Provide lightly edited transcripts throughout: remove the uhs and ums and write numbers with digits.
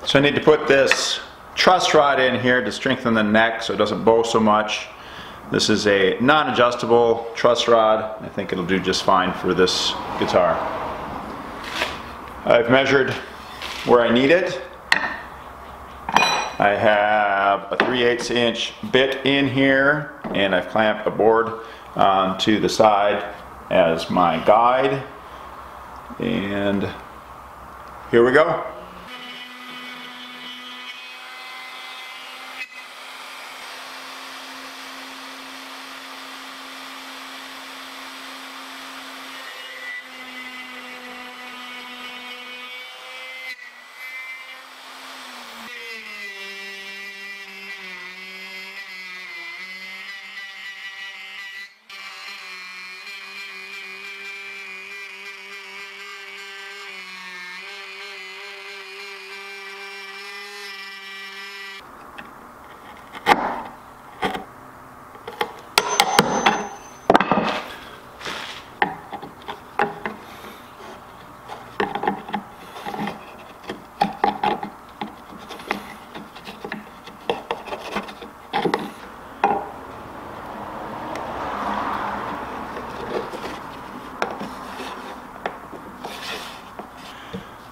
So I need to put this truss rod in here to strengthen the neck so it doesn't bow so much. This is a non-adjustable truss rod. I think it'll do just fine for this guitar. I've measured where I need it. I have a 3/8 inch bit in here, and I've clamped a board to the side as my guide. And here we go.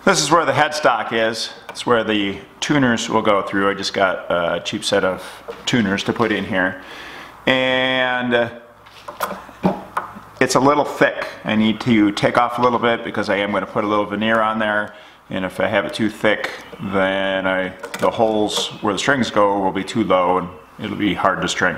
This is where the headstock is. It's where the tuners will go through. I just got a cheap set of tuners to put in here. And it's a little thick. I need to take off a little bit because I am going to put a little veneer on there. And if I have it too thick, then the holes where the strings go will be too low and it'll be hard to string.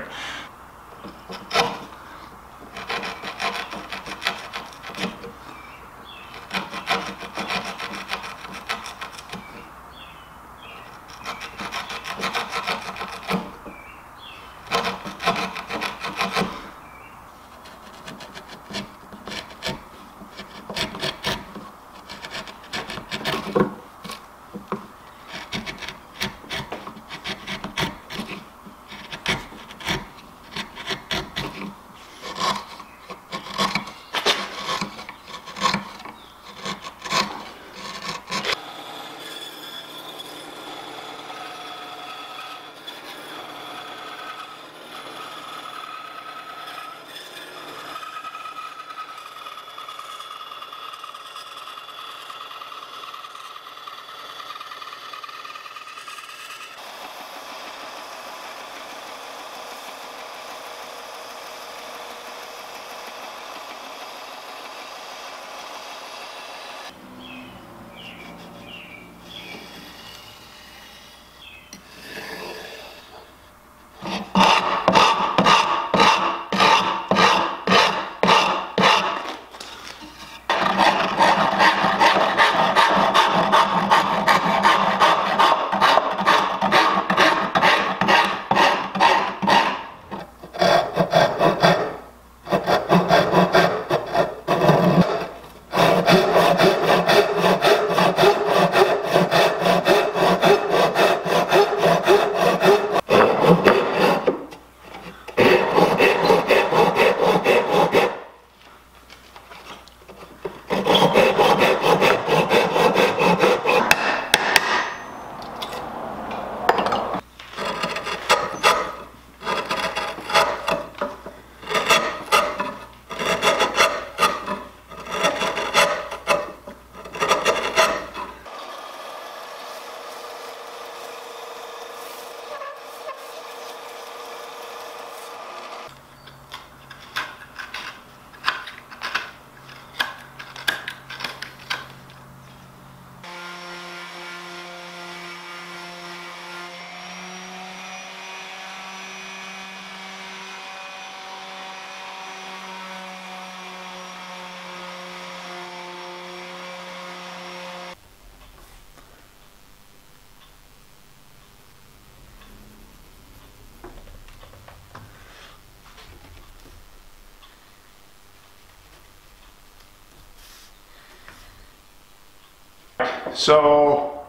So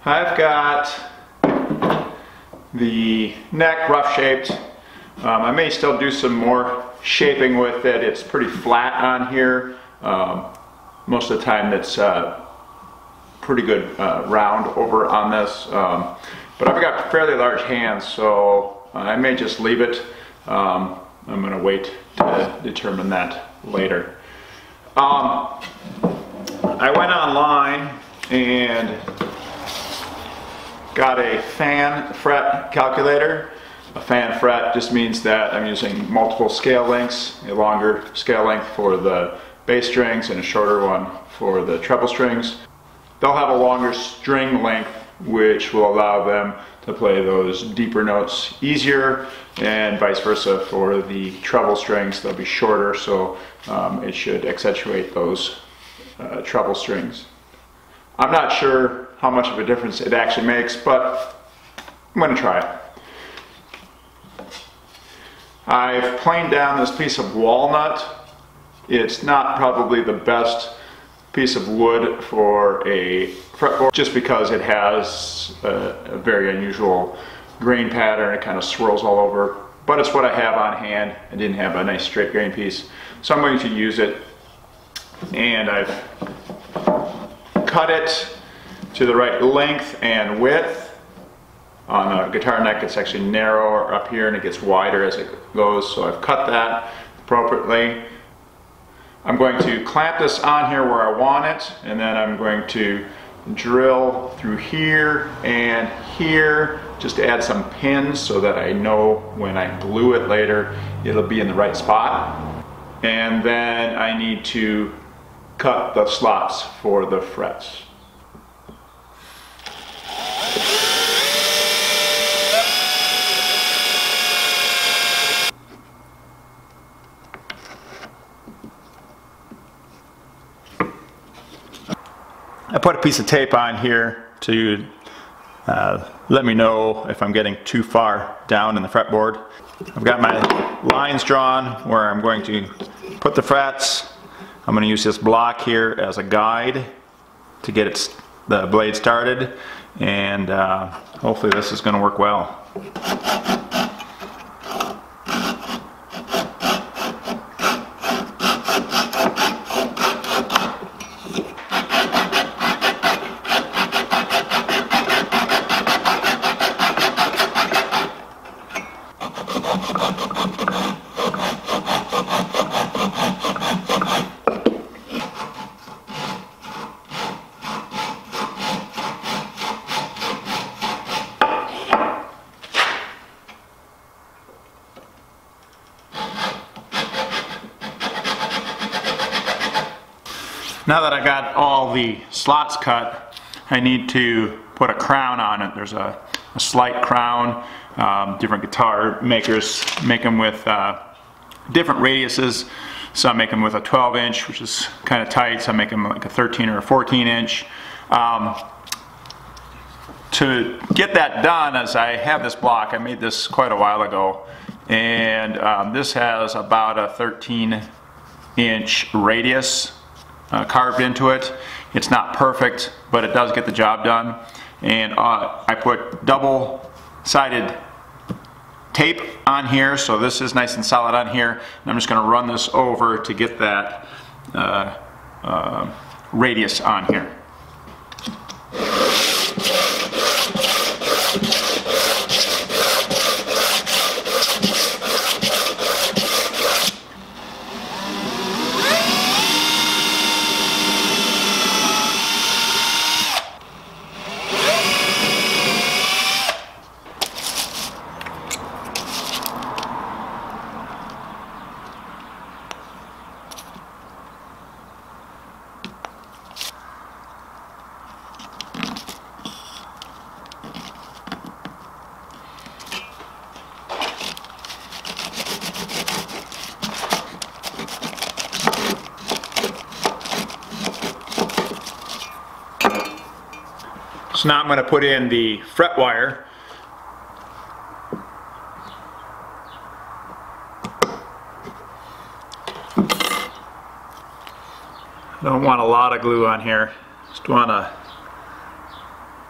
I've got the neck rough shaped. I may still do some more shaping with it. It's pretty flat on here. Most of the time it's pretty good round over on this. But I've got fairly large hands, so I may just leave it. I'm going to wait to determine that later. I went online and got a fan fret calculator. A fan fret just means that I'm using multiple scale lengths, a longer scale length for the bass strings and a shorter one for the treble strings. They'll have a longer string length, which will allow them to play those deeper notes easier, and vice versa for the treble strings. They'll be shorter, so it should accentuate those treble strings. I'm not sure how much of a difference it actually makes, but I'm going to try it. I've planed down this piece of walnut. It's not probably the best piece of wood for a fretboard just because it has a very unusual grain pattern. It kind of swirls all over, but it's what I have on hand. I didn't have a nice straight grain piece, so I'm going to use it, and I've cut it to the right length and width. On a guitar neck it's actually narrower up here and it gets wider as it goes, so I've cut that appropriately. I'm going to clamp this on here where I want it, and then I'm going to drill through here and here just to add some pins so that I know when I glue it later it'll be in the right spot. And then I need to cut the slots for the frets. I put a piece of tape on here to let me know if I'm getting too far down in the fretboard. I've got my lines drawn where I'm going to put the frets. I'm going to use this block here as a guide to get the blade started, and hopefully this is going to work well. Now that I got all the slots cut, I need to put a crown on it. There's a slight crown. Different guitar makers make them with different radiuses. Some make them with a 12-inch, which is kind of tight. Some make them like a 13 or a 14-inch. To get that done, as I have this block, I made this quite a while ago, and this has about a 13-inch radius carved into it. It's not perfect, but it does get the job done. And I put double-sided tape on here, so this is nice and solid on here. And I'm just going to run this over to get that radius on here. So now I'm going to put in the fret wire. I don't want a lot of glue on here, just want a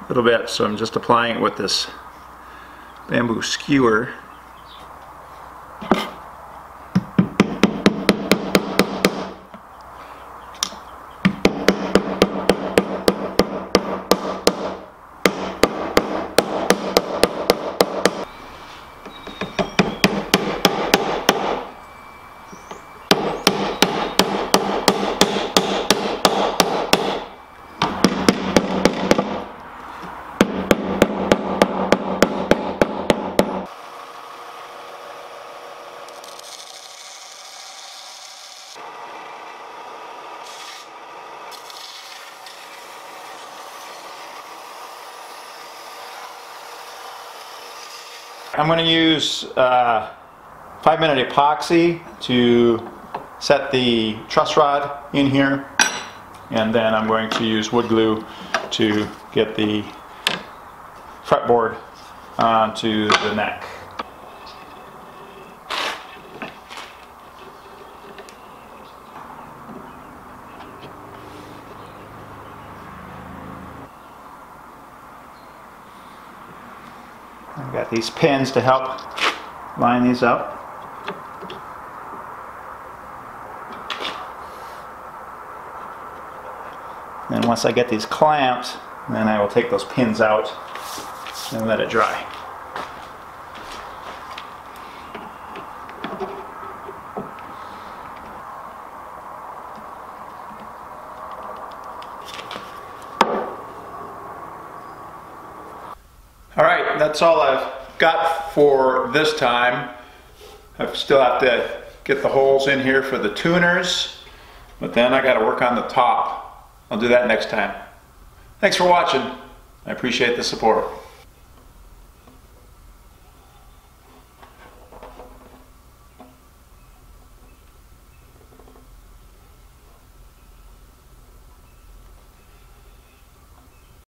little bit, so I'm just applying it with this bamboo skewer. I'm going to use 5-minute epoxy to set the truss rod in here, and then I'm going to use wood glue to get the fretboard onto the neck. I've got these pins to help line these up. And once I get these clamped, then I will take those pins out and let it dry. Alright, that's all I've got for this time. I still have to get the holes in here for the tuners, but then I got to work on the top. I'll do that next time. Thanks for watching. I appreciate the support.